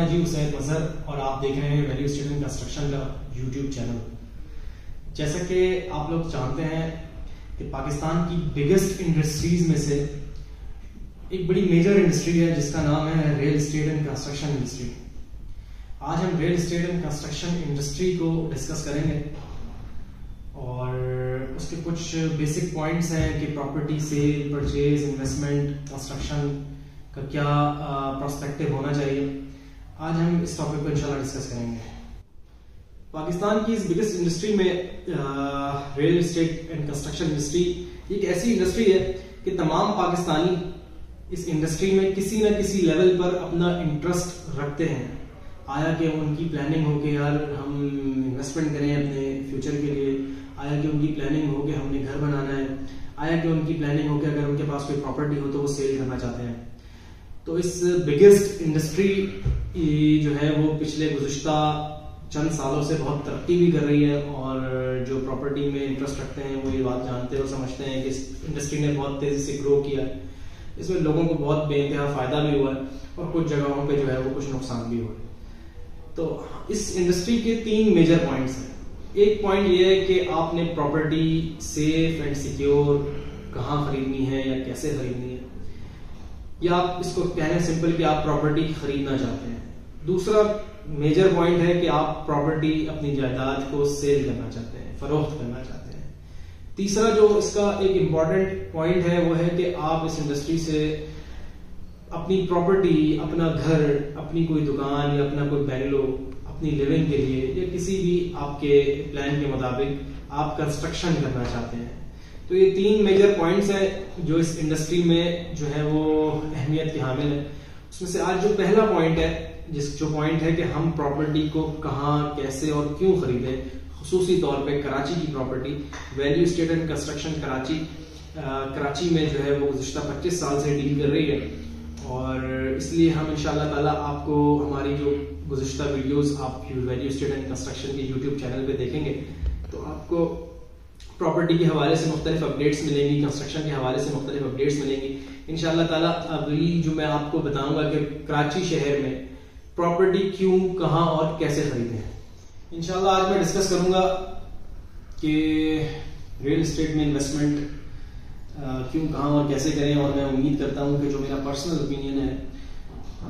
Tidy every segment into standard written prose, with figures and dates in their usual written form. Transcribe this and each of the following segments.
جی حسین مظہر اور آپ دیکھ رہے ہیں ویلیو اسٹیٹ اینڈ کنسٹرکشن کا یوٹیوب چینل. جیسا کہ آپ لوگ جانتے ہیں کہ پاکستان کی بگیسٹ انڈسٹریز میں سے ایک بڑی میجر انڈسٹری ہے جس کا نام ہے real estate and construction industry. آج ہم real estate and construction industry کو ڈسکس کریں گے اور اس کے کچھ بیسک پوائنٹس ہیں کہ property sale, purchase, investment, construction کا کیا پرسپیکٹو ہونا چاہیے. آج ہم اس ٹاپک کو انشاءاللہ ڈسکس کریں گے. پاکستان کی اس بگیسٹ انڈسٹری میں real estate and construction industry ایک ایسی انڈسٹری ہے کہ تمام پاکستانی اس انڈسٹری میں کسی نہ کسی لیول پر اپنا انٹرسٹ رکھتے ہیں. آیا کہ ان کی پلاننگ ہو کہ یار ہم انویسٹمنٹ کریں اپنے فیوچر کے لیے، آیا کہ ان کی پلاننگ ہو کہ ہم نے گھر بنانا ہے، آیا کہ ان کی پلاننگ ہو کہ اگر ان کے پاس کوئی پراپرٹی ہو تو وہ سیل کرنا چاہتے ہیں. تو اس بگیسٹ انڈسٹری جو ہے وہ پچھلے گزشتہ چند سالوں سے بہت ترقی بھی کر رہی ہے اور جو پراپرٹی میں انٹرسٹ رکھتے ہیں وہ یہ بات جانتے اور سمجھتے ہیں کہ اس انڈسٹری نے بہت تیزی سے گرو کیا ہے. اس میں لوگوں کو بہت بے انتہا فائدہ بھی ہوا ہے اور کچھ جگہوں پہ جو ہے وہ کچھ نقصان بھی ہوا ہے. تو اس انڈسٹری کے 3 میجر پوائنٹس ہیں. ایک پوائنٹ یہ ہے کہ آپ نے پراپرٹی سیف اینڈ سیکیور کہاں خریدنی ہے یا کیسے خریدنی ہے، یا آپ اس کو کہنے سمپل کہ آپ پراپرٹی خریدنا چاہتے ہیں. دوسرا میجر پوائنٹ ہے کہ آپ پراپرٹی اپنی جائیداد کو سیل کرنا چاہتے ہیں، فروخت کرنا چاہتے ہیں. تیسرا جو اس کا ایک امپورٹنٹ پوائنٹ ہے وہ ہے کہ آپ اس انڈسٹری سے اپنی پراپرٹی، اپنا گھر، اپنی کوئی دکان یا اپنا کوئی بینگلو اپنی لیونگ کے لیے یا کسی بھی آپ کے پلان کے مطابق آپ کنسٹرکشن کرنا چاہتے ہیں. تو یہ 3 میجر پوائنٹس ہیں جو اس انڈسٹری میں جو ہے وہ اہمیت کے حامل ہے. اس میں سے آج جو پہلا پوائنٹ ہے جو پوائنٹ ہے کہ ہم پراپرٹی کو کہاں، کیسے اور کیوں خریدیں، خصوصی طور پہ کراچی کی property. Value state and construction Karachi میں جو ہے وہ گزشتہ 25 سال سے ڈیل کر رہی ہے اور اس لیے ہم انشاءاللہ تعالیٰ آپ کو ہماری جو گزشتہ ویڈیوز آپ ویلیو اسٹیٹ اینڈ کنسٹرکشن کے یوٹیوب چینل پہ دیکھیں گے تو آپ کو پراپرٹی کے حوالے سے مختلف اپڈیٹس ملیں گی، کنسٹرکشن کے حوالے سے مختلف اپڈیٹس ملیں گی انشاءاللہ تعالیٰ. ابھی جو میں آپ کو بتاؤں گا کہ کراچی شہر میں پراپرٹی کیوں، کہاں اور کیسے خریدیں. انشاءاللہ آج میں ڈسکس کروں گا کہ ریل اسٹیٹ میں انویسٹمنٹ کیوں، کہاں اور کیسے کریں. اور میں امید کرتا ہوں کہ جو میرا پرسنل اوپینین ہے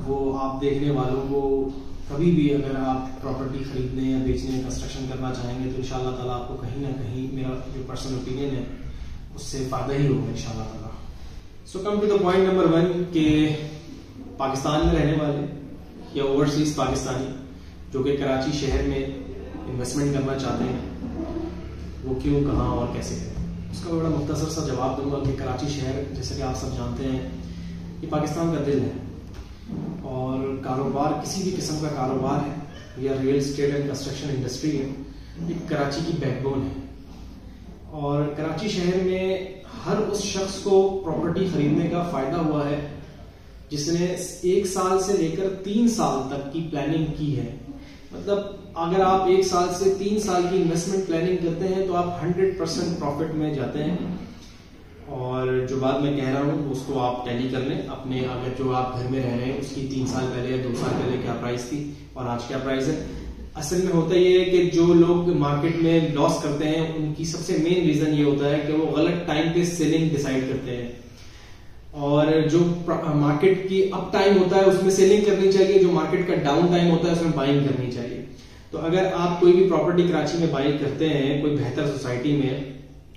وہ آپ دیکھنے والوں کو کبھی بھی اگر آپ پراپرٹی خریدنے یا بیچنے، کنسٹرکشن کرنا چاہیں گے تو انشاءاللہ تعالیٰ آپ کو کہیں نہ کہیں میرا جو پرسنل اوپینین ہے اس سے فائدہ ہی ہوگا انشاءاللہ تعالیٰ. So come to the point number 1 کہ پاکستان میں رہنے والے یا اوورسیز پاکستانی جو کہ کراچی شہر میں انویسٹمنٹ کرنا چاہتے ہیں وہ کیوں، کہاں اور کیسے کریں. اس کا بڑا مختصر سا جواب دوں گا کہ کراچی شہر جیسا کہ آپ سب جانتے ہیں یہ پاکستان کا دل ہے اور کاروبار، کسی بھی قسم کا کاروبار ہے یا real estate and construction industry ہے، یہ کراچی کی بیک بون ہے. اور کراچی شہر میں ہر اس شخص کو پراپرٹی خریدنے کا فائدہ ہوا ہے جس نے 1 سال سے لے کر 3 سال تک کی پلاننگ کی ہے. مطلب اگر آپ 1 سال سے 3 سال کی انویسٹمنٹ پلاننگ کرتے ہیں تو آپ 100% پروفٹ میں جاتے ہیں. اور جو بات میں کہہ رہا ہوں اس کو آپ ٹیلی کر لیں اپنے، اگر جو آپ گھر میں رہ رہے ہیں اس کی 3 سال پہلے یا 2 سال پہلے کیا پرائز تھی اور آج کیا پرائز ہے. اصل میں ہوتا یہ ہے کہ جو لوگ مارکیٹ میں لاس کرتے ہیں ان کی سب سے مین ریزن یہ ہوتا ہے کہ وہ غلط ٹائم پہ سیلنگ ڈیسائیڈ کرتے ہیں اور جو مارکیٹ کی اپ ٹائم ہوتا ہے اس میں سیلنگ کرنی چاہیے، جو مارکیٹ کا ڈاؤن ٹائم ہوتا ہے اس میں بائنگ کرنی چاہیے. تو اگر آپ کوئی بھی پراپرٹی کراچی میں بائی کرتے ہیں کوئی بہتر سوسائٹی میں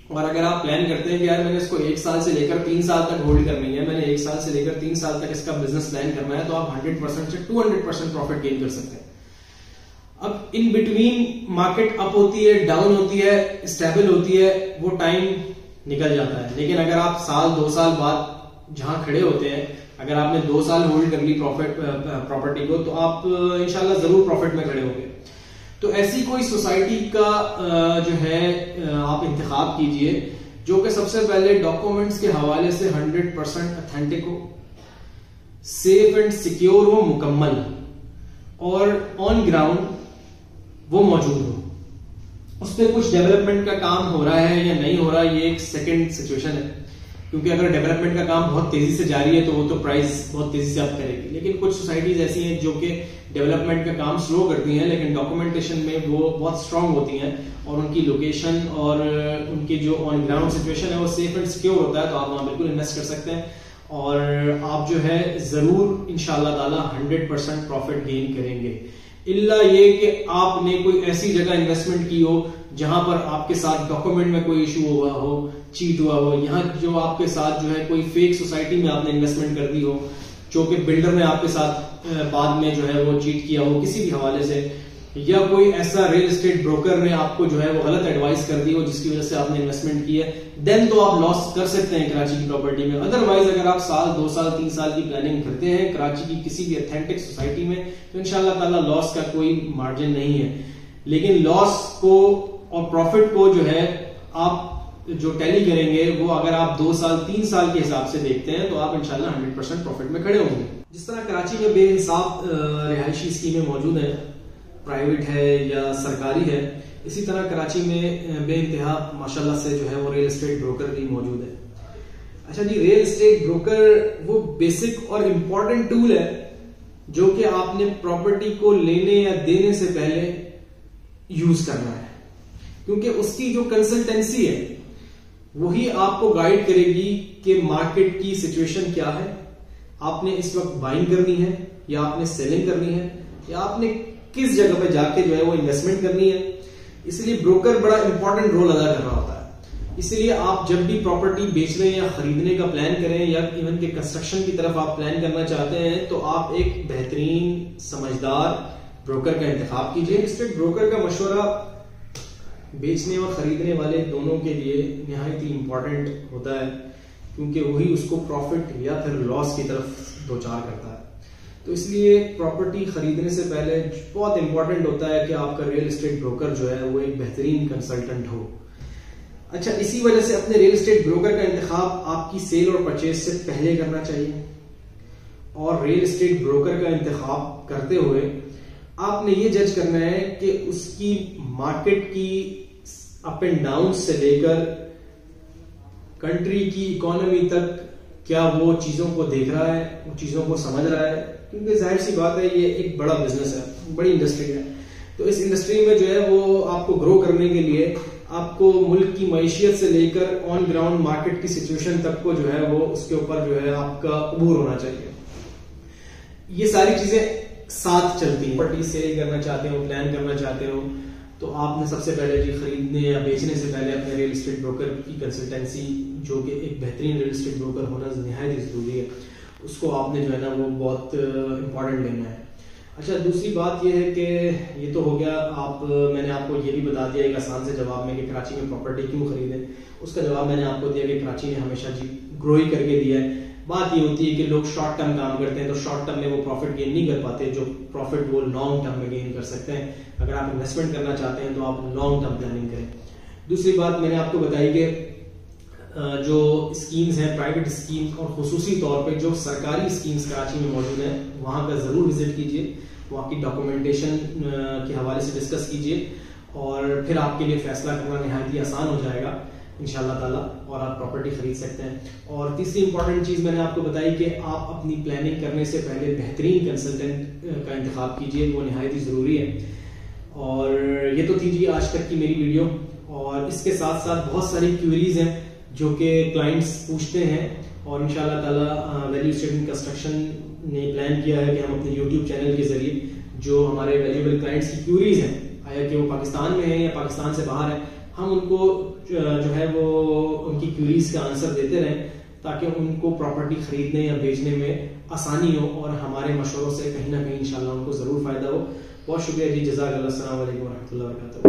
اور اگر آپ پلان کرتے ہیں کہ یار میں نے اس کو 1 سال سے لے کر 3 سال تک ہولڈ کرنی ہے، میں نے 1 سال سے لے کر 3 سال تک اس کا بزنس پلان کرنا ہے، تو آپ 100% سے 200% پروفٹ گین کر سکتے ہیں. اب ان بٹوین مارکیٹ اپ ہوتی ہے، ڈاؤن ہوتی ہے، اسٹیبل ہوتی ہے، وہ ٹائم نکل جاتا ہے. لیکن اگر آپ سال 2 سال بعد جہاں کھڑے ہوتے ہیں، اگر آپ نے 2 سال ہولڈ کر لی پراپرٹی کو تو آپ انشاءاللہ ضرور پروفٹ میں کھڑے ہوں گے. تو ایسی کوئی سوسائٹی کا جو ہے آپ انتخاب کیجئے جو کہ سب سے پہلے ڈاکومنٹس کے حوالے سے 100% اتھینٹک ہو، سیف اینڈ سیکیور ہو، مکمل، اور آن گراؤنڈ وہ موجود ہو. اس پہ کچھ ڈیولپمنٹ کا کام ہو رہا ہے یا نہیں ہو رہا یہ ایک سیکنڈ سچویشن ہے. کیونکہ اگر ڈیولپمنٹ کا کام بہت تیزی سے جاری ہے تو وہ تو پرائز بہت تیزی سے اپ کرے گی. لیکن کچھ سوسائٹیز ایسی ہیں جو کہ ڈیولپمنٹ کا کام سلو کرتی ہیں لیکن ڈاکومنٹیشن میں وہ بہت اسٹرانگ ہوتی ہیں اور ان کی لوکیشن اور ان کی جو آن گراؤنڈ سچویشن ہے وہ سیف اینڈ سیکیور ہوتا ہے. تو آپ وہاں بالکل انویسٹ کر سکتے ہیں اور آپ جو ہے ضرور انشاءاللہ تعالی 100% پروفٹ گین کریں گے. الا یہ کہ آپ نے کوئی ایسی جگہ انویسٹمنٹ کی ہو جہاں پر آپ کے ساتھ ڈاکومنٹ میں کوئی ایشو ہوا ہو, چیٹ ہوا ہو, یہاں جو آپ کے ساتھ جو ہے کوئی فیک سوسائٹی میں آپ نے انویسٹمنٹ کر دی ہو جو کہ بلڈر نے آپ کے ساتھ بعد میں جو ہے وہ چیٹ کیا ہو کسی بھی حوالے سے, یا کوئی ایسا ریل اسٹیٹ بروکر نے آپ کو جو ہے وہ غلط ایڈوائز کر دی ہو جس کی وجہ سے آپ نے انویسٹمنٹ کی ہے, دین تو آپ لاس کر سکتے ہیں کراچی کی پراپرٹی میں. ادروائز اگر آپ سال 2 سال 3 سال کی پلاننگ کرتے ہیں کراچی کی کسی بھی اتھینٹک سوسائٹی میں تو انشاءاللہ تعالی لاس کا کوئی مارجن نہیں ہے. لیکن لاس کو اور پروفٹ کو جو ہے آپ جو ٹیلی کریں گے وہ اگر آپ 2 سال 3 سال کے حساب سے دیکھتے ہیں تو آپ انشاءاللہ 100% پروفٹ میں کھڑے ہوں گے. جس طرح کراچی میں بے حساب رہائشی اسکیمیں موجود ہیں, پرائیویٹ ہے یا سرکاری ہے, اسی طرح کراچی میں بے انتہا ماشاءاللہ سے جو ہے وہ ریل اسٹیٹ بروکر بھی موجود ہے. اچھا جی, ریل اسٹیٹ بروکر وہ بیسک اور امپورٹنٹ ٹول ہے جو کہ آپ نے پراپرٹی کو لینے یا دینے سے پہلے یوز کرنا ہے, کیونکہ اس کی جو کنسلٹنسی ہے وہی آپ کو گائیڈ کرے گی کہ مارکیٹ کی سچویشن کیا ہے, آپ نے اس وقت بائنگ کرنی ہے یا آپ نے سیلنگ کرنی ہے یا آپ نے کس جگہ پہ جا کے جو ہے وہ انویسٹمنٹ کرنی ہے. اس لیے بروکر بڑا امپورٹنٹ رول ادا کر رہا ہوتا ہے. اس لیے آپ جب بھی پراپرٹی بیچنے یا خریدنے کا پلان کریں یا ایون کہ کنسٹرکشن کی طرف آپ پلان کرنا چاہتے ہیں تو آپ ایک بہترین سمجھدار بروکر کا انتخاب کیجیے. اسٹیٹ بروکر کا مشورہ بیچنے اور خریدنے والے دونوں کے لیے نہایت ہی امپورٹنٹ ہوتا ہے کیونکہ وہی اس کو پروفٹ یا پھر لاس کی طرف دوچار کرتا ہے. تو اس لیے پراپرٹی خریدنے سے پہلے بہت امپورٹنٹ ہوتا ہے کہ آپ کا ریل اسٹیٹ بروکر جو ہے وہ ایک بہترین کنسلٹنٹ ہو. اچھا, اسی وجہ سے اپنے ریل اسٹیٹ بروکر کا انتخاب آپ کی سیل اور پرچیز سے پہلے کرنا چاہیے, اور ریل اسٹیٹ بروکر کا انتخاب کرتے ہوئے آپ نے یہ جج کرنا ہے کہ اس کی مارکیٹ کی اپ اینڈ ڈاؤن سے لے کر کنٹری کی اکانومی تک کیا وہ چیزوں کو دیکھ رہا ہے, وہ چیزوں کو سمجھ رہا ہے, کیونکہ ظاہر سی بات ہے یہ ایک بڑا بزنس ہے, بڑی انڈسٹری ہے. تو اس انڈسٹری میں جو ہے وہ آپ کو گرو کرنے کے لیے آپ کو ملک کی معیشت سے لے کر آن گراؤنڈ مارکیٹ کی سچویشن تک کو جو ہے وہ اس کے اوپر جو ہے آپ کا عبور ہونا چاہیے. یہ ساری چیزیں ساتھ چلتی ہیں. پراپرٹی سیل کرنا چاہتے ہو, پلان کرنا چاہتے ہو تو آپ نے سب سے پہلے جی خریدنے یا بیچنے سے پہلے اپنے ریل اسٹیٹ بروکر کی کنسلٹنسی جو کہ ایک بہترین ریل اسٹیٹ بروکر ہونا نہایت ضروری ہے, اس کو آپ نے جو ہے نا وہ بہت امپورٹنٹ لینا ہے. اچھا, دوسری بات یہ ہے کہ یہ تو ہو گیا, میں نے آپ کو یہ بھی بتا دیا ایک آسان سے جواب میں کہ کراچی میں پراپرٹی کیوں خریدیں. اس کا جواب میں نے آپ کو دیا کہ کراچی نے ہمیشہ جی گرو ہی کر کے دیا ہے. بات یہ ہوتی ہے کہ لوگ شارٹ ٹرم کام کرتے ہیں تو شارٹ ٹرم میں وہ پروفٹ گین نہیں کر پاتے, جو پروفٹ وہ لانگ ٹرم میں گین کر سکتے ہیں. اگر آپ انویسٹمنٹ کرنا چاہتے ہیں تو آپ لانگ ٹرم پلاننگ کریں. دوسری بات میں نے آپ کو بتائی کہ جو اسکیمز ہیں, پرائیویٹ اسکیمز اور خصوصی طور پہ جو سرکاری اسکیمز کراچی میں موجود ہیں وہاں کا ضرور وزٹ کیجیے, وہاں کی ڈاکومنٹیشن کے حوالے سے ڈسکس کیجیے اور پھر آپ کے لیے فیصلہ کرنا نہایت ہی آسان ہو جائے گا انشاءاللہ تعالیٰ, اور آپ پراپرٹی خرید سکتے ہیں. اور تیسری امپورٹنٹ چیز میں نے آپ کو بتائی کہ آپ اپنی پلاننگ کرنے سے پہلے بہترین کنسلٹنٹ کا انتخاب کیجیے, وہ نہایت ہی ضروری ہے. اور یہ تو تھی جی آج تک کی میری ویڈیو, اور اس کے ساتھ ساتھ بہت ساری کیوریز ہیں جو کہ کلائنٹس پوچھتے ہیں, اور انشاءاللہ تعالیٰ ویلیو اسٹیٹ کنسٹرکشن نے پلان کیا ہے کہ ہم اپنے یوٹیوب چینل کے ذریعے جو ہمارے ویلیوبل کلائنٹس کی کیوریز ہیں, آیا کہ وہ پاکستان میں ہیں یا پاکستان سے باہر ہیں, ہم ان کو جو ہے وہ ان کی کیوریز کا آنسر دیتے رہیں تاکہ ان کو پراپرٹی خریدنے یا بیچنے میں آسانی ہو, اور ہمارے مشوروں سے کہیں نہ کہیں انشاءاللہ ان کو ضرور فائدہ ہو. بہت شکریہ جی, جزاک اللہ. السلام علیکم ورحمۃ اللہ وبرکاتہ.